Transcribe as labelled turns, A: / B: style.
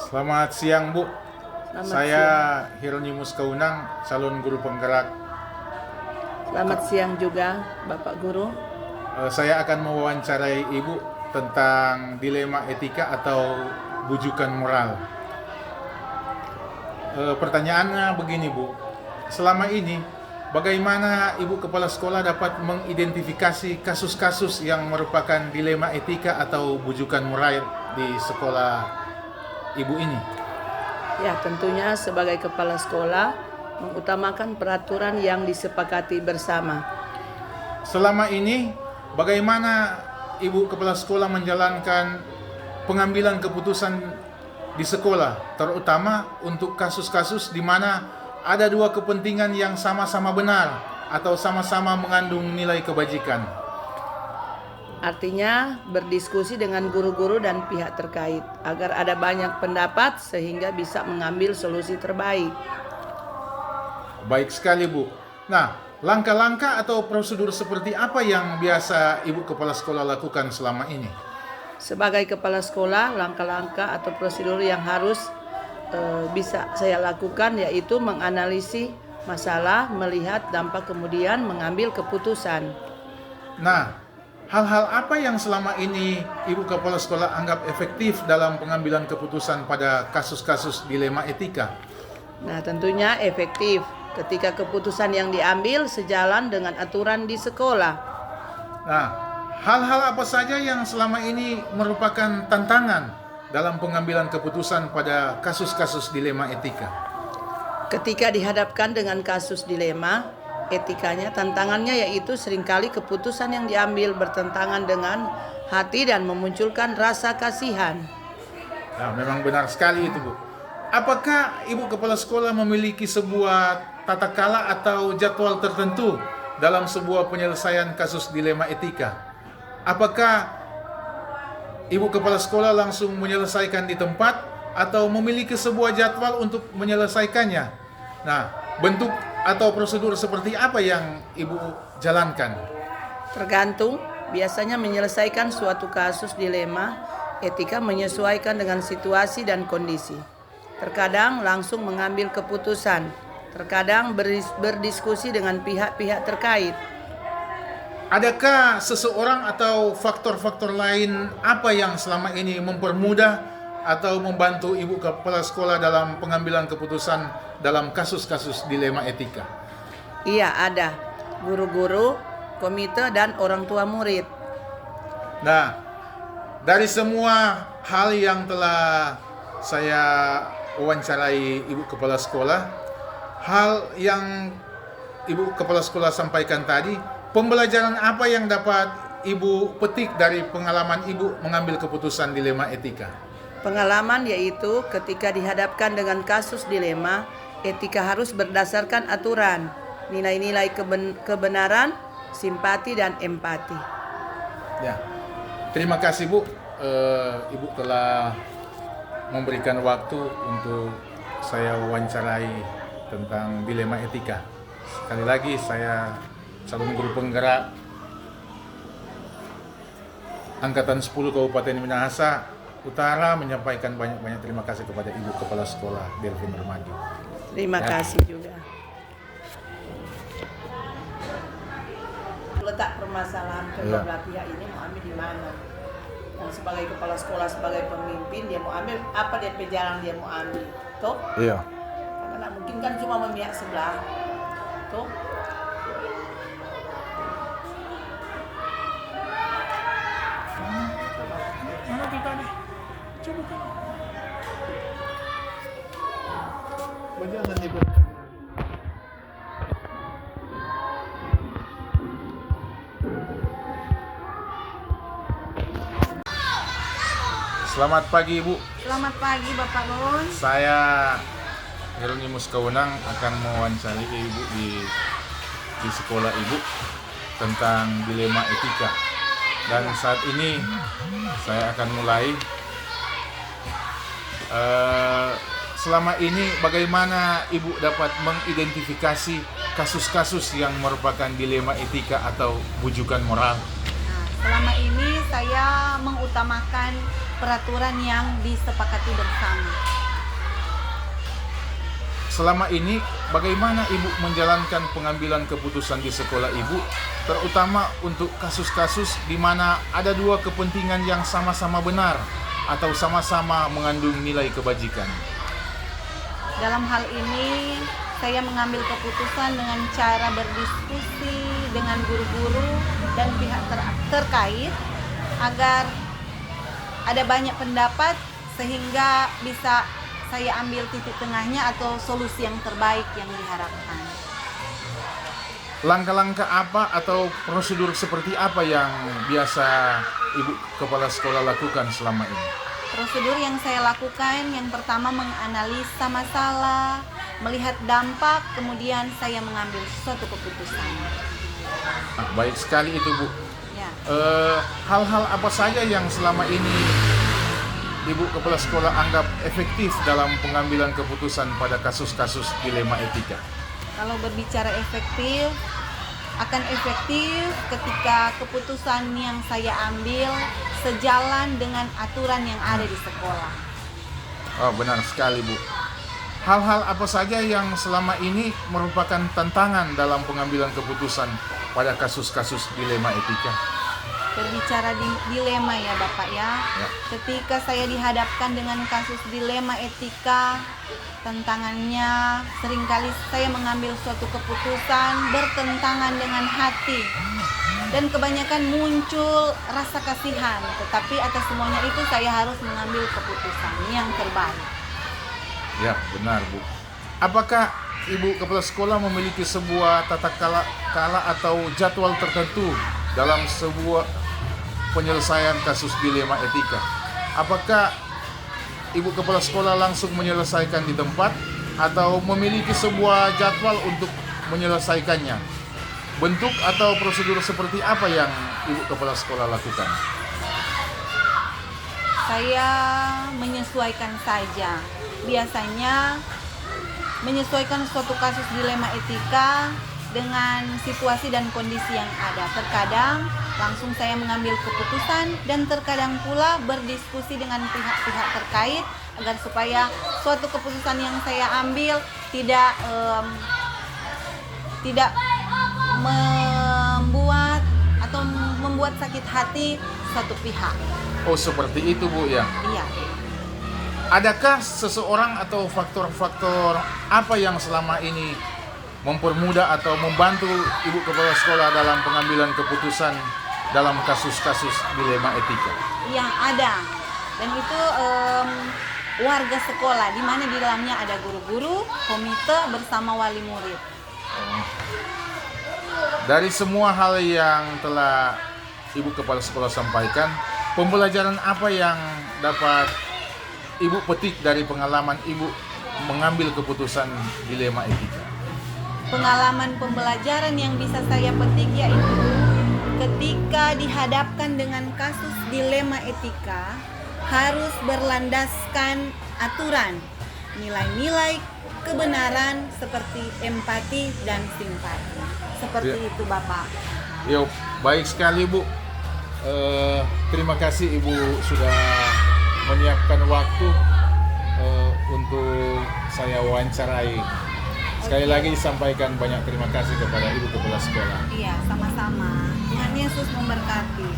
A: Selamat siang, Bu.
B: Selamat
A: Saya
B: siang.
A: Hieronymus Kaunang, calon guru penggerak.
B: Selamat siang juga, Bapak Guru.
A: Saya akan mewawancarai Ibu tentang dilema etika atau bujukan moral. Pertanyaannya begini, Bu. Selama ini, bagaimana Ibu Kepala Sekolah dapat mengidentifikasi kasus-kasus yang merupakan dilema etika atau bujukan moral di sekolah Ibu ini?
B: Ya, tentunya sebagai kepala sekolah mengutamakan peraturan yang disepakati bersama.
A: Selama ini, bagaimana Ibu Kepala Sekolah menjalankan pengambilan keputusan di sekolah, terutama untuk kasus-kasus di mana ada dua kepentingan yang sama-sama benar atau sama-sama mengandung nilai kebajikan?
B: Artinya berdiskusi dengan guru-guru dan pihak terkait agar ada banyak pendapat sehingga bisa mengambil solusi terbaik.
A: Baik sekali, Bu. Nah, langkah-langkah atau prosedur seperti apa yang biasa Ibu Kepala Sekolah lakukan selama ini?
B: Sebagai kepala sekolah, langkah-langkah atau prosedur yang harus bisa saya lakukan yaitu menganalisis masalah, melihat dampak, kemudian mengambil keputusan.
A: Nah, hal-hal apa yang selama ini Ibu Kepala Sekolah anggap efektif dalam pengambilan keputusan pada kasus-kasus dilema etika?
B: Nah, tentunya efektif ketika keputusan yang diambil sejalan dengan aturan di sekolah.
A: Nah, hal-hal apa saja yang selama ini merupakan tantangan dalam pengambilan keputusan pada kasus-kasus dilema etika?
B: Ketika dihadapkan dengan kasus dilema etikanya, tantangannya yaitu seringkali keputusan yang diambil bertentangan dengan hati dan memunculkan rasa kasihan.
A: Nah, memang benar sekali itu, Bu. Apakah Ibu Kepala Sekolah memiliki sebuah tata kala atau jadwal tertentu dalam sebuah penyelesaian kasus dilema etika? Apakah Ibu Kepala Sekolah langsung menyelesaikan di tempat atau memiliki sebuah jadwal untuk menyelesaikannya? Nah, bentuk atau prosedur seperti apa yang Ibu jalankan?
B: Tergantung, biasanya menyelesaikan suatu kasus dilema etika menyesuaikan dengan situasi dan kondisi. Terkadang langsung mengambil keputusan, terkadang berdiskusi dengan pihak-pihak terkait.
A: Adakah seseorang atau faktor-faktor lain apa yang selama ini mempermudah atau membantu Ibu Kepala Sekolah dalam pengambilan keputusan dalam kasus-kasus dilema etika?
B: Iya, ada guru-guru, komite, dan orang tua murid.
A: Nah, dari semua hal yang telah saya wawancarai Ibu Kepala Sekolah, hal yang Ibu Kepala Sekolah sampaikan tadi, pembelajaran apa yang dapat Ibu petik dari pengalaman Ibu mengambil keputusan dilema etika?
B: Pengalaman yaitu ketika dihadapkan dengan kasus dilema, etika harus berdasarkan aturan, nilai-nilai kebenaran, simpati, dan empati.
A: Ya, terima kasih, Bu. Ibu telah memberikan waktu untuk saya wawancarai tentang dilema etika. Sekali lagi, saya calon guru penggerak Angkatan 10 Kabupaten Minahasa Utara menyampaikan banyak-banyak terima kasih kepada Ibu Kepala Sekolah Delvin Remadi.
B: Terima kasih juga. Letak permasalahan kedua belah pihak ini mau ambil di mana? Dan sebagai kepala sekolah, sebagai pemimpin, dia mau ambil apa, dia jalan dia mau ambil, toh?
A: Iya.
B: Karena nggak mungkin kan cuma memihak sebelah, toh?
A: Mana kita nih? Coba kan. Jangan dibuat. Selamat pagi, Ibu.
C: Selamat pagi Bapak Nun.
A: Saya Hieronymus Kaunang akan mewawancari Ibu di sekolah Ibu tentang dilema etika. Dan saat ini saya akan mulai. Selama ini bagaimana Ibu dapat mengidentifikasi kasus-kasus yang merupakan dilema etika atau bujukan moral?
C: Nah, selama ini saya mengutamakan peraturan yang disepakati bersama.
A: selama ini bagaimana Ibu menjalankan pengambilan keputusan di sekolah Ibu, terutama untuk kasus-kasus di mana ada dua kepentingan yang sama-sama benar atau sama-sama mengandung nilai kebajikan?
C: Dalam hal ini saya mengambil keputusan dengan cara berdiskusi dengan guru-guru dan pihak terkait agar ada banyak pendapat sehingga bisa saya ambil titik tengahnya atau solusi yang terbaik yang diharapkan.
A: Langkah-langkah apa atau prosedur seperti apa yang biasa Ibu Kepala Sekolah lakukan selama ini?
C: Prosedur yang saya lakukan yang pertama menganalisa masalah, melihat dampak, kemudian saya mengambil suatu keputusan.
A: Nah, baik sekali itu Bu.
C: Ya.
A: Hal-hal apa saja yang selama ini Ibu Kepala Sekolah anggap efektif dalam pengambilan keputusan pada kasus-kasus dilema etika?
C: Kalau berbicara efektif, akan efektif ketika keputusan yang saya ambil sejalan dengan aturan yang ada di sekolah.
A: Oh, benar sekali Bu. Hal-hal apa saja yang selama ini merupakan tantangan dalam pengambilan keputusan pada kasus-kasus dilema etika?
C: Berbicara dilema ya Bapak ya.
A: Ya.
C: Ketika saya dihadapkan dengan kasus dilema etika, tantangannya seringkali saya mengambil suatu keputusan bertentangan dengan hati. Dan kebanyakan muncul rasa kasihan, tetapi atas semuanya itu saya harus mengambil keputusan yang terbaik.
A: Ya, benar Bu. Apakah Ibu Kepala Sekolah memiliki sebuah tata kala atau jadwal tertentu dalam sebuah penyelesaian kasus dilema etika? Apakah Ibu Kepala Sekolah langsung menyelesaikan di tempat atau memiliki sebuah jadwal untuk menyelesaikannya? Bentuk atau prosedur seperti apa yang Ibu Kepala Sekolah lakukan?
C: Saya menyesuaikan saja. Biasanya menyesuaikan suatu kasus dilema etika dengan situasi dan kondisi yang ada. Terkadang langsung saya mengambil keputusan dan terkadang pula berdiskusi dengan pihak-pihak terkait agar supaya suatu keputusan yang saya ambil tidak membuat sakit hati suatu pihak.
A: Oh, seperti itu Bu ya.
C: Iya.
A: Adakah seseorang atau faktor-faktor apa yang selama ini mempermudah atau membantu Ibu Kepala Sekolah dalam pengambilan keputusan dalam kasus-kasus dilema etika?
C: Iya, ada. Dan itu warga sekolah, di mana di dalamnya ada guru-guru, komite bersama wali murid.
A: Dari semua hal yang telah Ibu Kepala Sekolah sampaikan, pembelajaran apa yang dapat Ibu petik dari pengalaman Ibu mengambil keputusan dilema etika?
C: Pengalaman pembelajaran yang bisa saya petik yaitu ketika dihadapkan dengan kasus dilema etika harus berlandaskan aturan, nilai-nilai kebenaran seperti empati dan simpati. Seperti
A: Ya.
C: itu Bapak.
A: Yo, baik sekali Bu. Terima kasih Ibu sudah menyiapkan waktu untuk saya wawancarai. Sekali lagi sampaikan banyak terima kasih kepada Ibu Kepala Sekolah.
C: Iya, sama-sama. Tuhan Yesus memberkati.